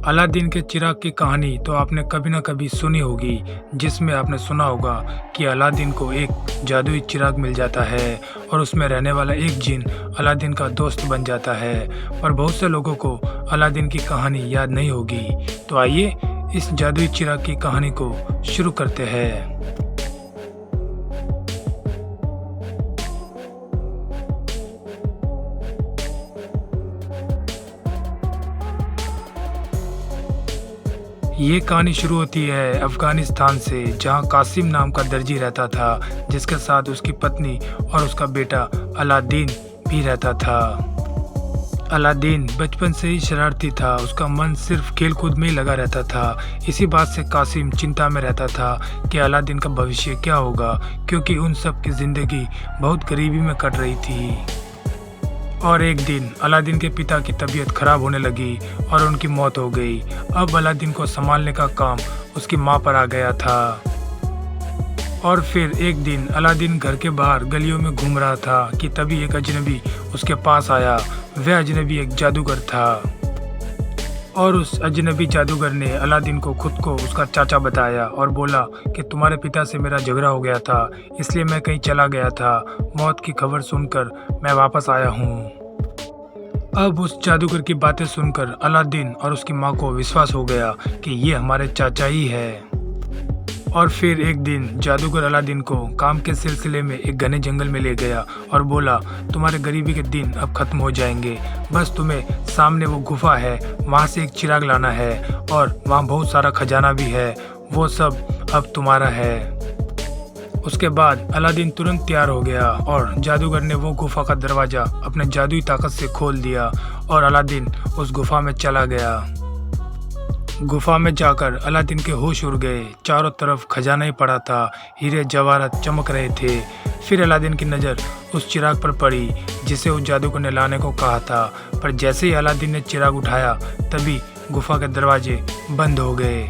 Aladdin के चिराग की कहानी तो आपने कभी ना कभी सुनी होगी, जिसमें आपने सुना होगा कि अलादीन को एक जादुई चिराग मिल जाता है और उसमें रहने वाला एक जिन अलादीन का दोस्त बन जाता है। पर बहुत से लोगों को अलादीन की कहानी याद नहीं होगी। तो आइए इस जादुई चिराग की कहानी को शुरू करते हैं। ये कहानी शुरू होती है अफ़गानिस्तान से, जहाँ कासिम नाम का दर्जी रहता था, जिसके साथ उसकी पत्नी और उसका बेटा अलादीन भी रहता था। अलादीन बचपन से ही शरारती था, उसका मन सिर्फ खेल कूद में ही लगा रहता था। इसी बात से कासिम चिंता में रहता था कि अलादीन का भविष्य क्या होगा, क्योंकि उन सब की ज़िंदगी बहुत गरीबी में कट रही थी। और एक दिन अलादीन के पिता की तबीयत खराब होने लगी और उनकी मौत हो गई। अब अलादीन को संभालने का काम उसकी माँ पर आ गया था। और फिर एक दिन अलादीन घर के बाहर गलियों में घूम रहा था कि तभी एक अजनबी उसके पास आया। वह अजनबी एक जादूगर था और उस अजनबी जादूगर ने अलादीन को खुद को उसका चाचा बताया और बोला कि तुम्हारे पिता से मेरा झगड़ा हो गया था, इसलिए मैं कहीं चला गया था। मौत की खबर सुनकर मैं वापस आया हूँ। अब उस जादूगर की बातें सुनकर अलादीन और उसकी माँ को विश्वास हो गया कि ये हमारे चाचा ही है। और फिर एक दिन जादूगर अलादीन को काम के सिलसिले में एक घने जंगल में ले गया और बोला, तुम्हारे गरीबी के दिन अब खत्म हो जाएंगे। बस तुम्हें सामने वो गुफा है, वहाँ से एक चिराग लाना है और वहाँ बहुत सारा खजाना भी है, वो सब अब तुम्हारा है। उसके बाद अलादीन तुरंत तैयार हो गया और जादूगर ने वो गुफा का दरवाज़ा अपने जादुई ताकत से खोल दिया और अलादीन उस गुफा में चला गया। गुफा में जाकर अलादीन के होश उड़ गए। चारों तरफ खजाना ही पड़ा था, हीरे जवाहरात चमक रहे थे। फिर अलादीन की नज़र उस चिराग पर पड़ी जिसे उस जादूगर ने लाने को कहा था। पर जैसे ही अलादीन ने चिराग उठाया तभी गुफा के दरवाजे बंद हो गए।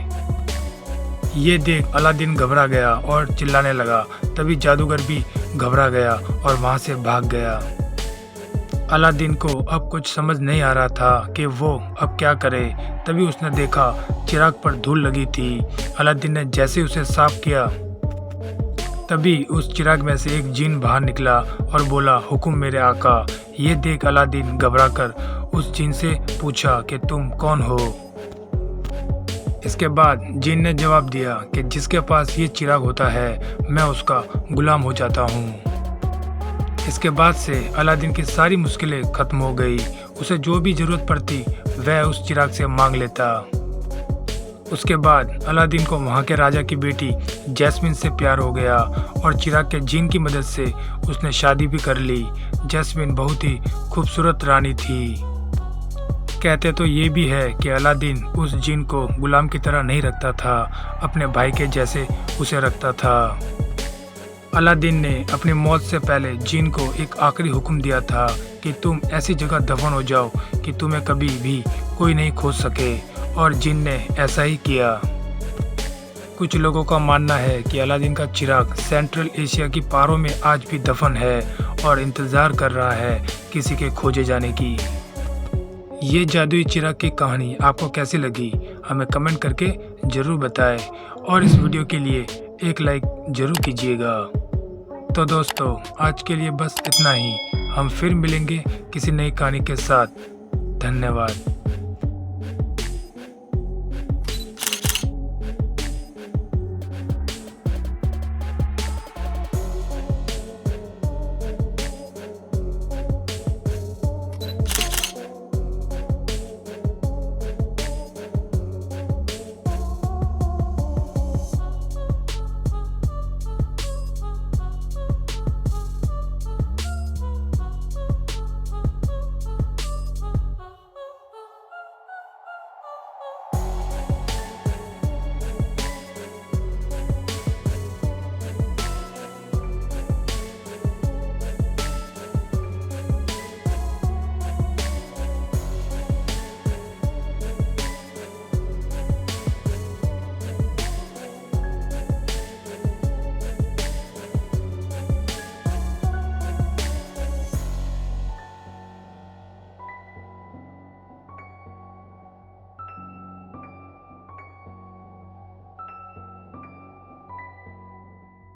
ये देख अलादीन घबरा गया और चिल्लाने लगा। तभी जादूगर भी घबरा गया और वहाँ से भाग गया। अलादीन को अब कुछ समझ नहीं आ रहा था कि वो अब क्या करे। तभी उसने देखा चिराग पर धूल लगी थी। अलादीन ने जैसे उसे साफ किया तभी उस चिराग में से एक जिन बाहर निकला और बोला, हुक्म मेरे आका। ये देख अलादीन घबराकर उस जिन से पूछा कि तुम कौन हो। इसके बाद जिन ने जवाब दिया कि जिसके पास ये चिराग होता है मैं उसका गुलाम हो जाता हूँ। इसके बाद से अलादीन की सारी मुश्किलें खत्म हो गई। उसे जो भी ज़रूरत पड़ती वह उस चिराग से मांग लेता। उसके बाद अलादीन को वहाँ के राजा की बेटी जैस्मिन से प्यार हो गया और चिराग के जिन की मदद से उसने शादी भी कर ली। जैस्मिन बहुत ही खूबसूरत रानी थी। कहते तो ये भी है कि अलादीन उस जिन को गुलाम की तरह नहीं रखता था, अपने भाई के जैसे उसे रखता था। अलादीन ने अपनी मौत से पहले जिन को एक आखिरी हुक्म दिया था कि तुम ऐसी जगह दफन हो जाओ कि तुम्हें कभी भी कोई नहीं खोज सके, और जिन ने ऐसा ही किया। कुछ लोगों का मानना है कि अलादीन का चिराग सेंट्रल एशिया की पहाड़ों में आज भी दफन है और इंतज़ार कर रहा है किसी के खोजे जाने की। ये जादुई चिराग की कहानी आपको कैसी लगी हमें कमेंट करके ज़रूर बताएं और इस वीडियो के लिए एक लाइक ज़रूर कीजिएगा। तो दोस्तों आज के लिए बस इतना ही। हम फिर मिलेंगे किसी नई कहानी के साथ। धन्यवाद।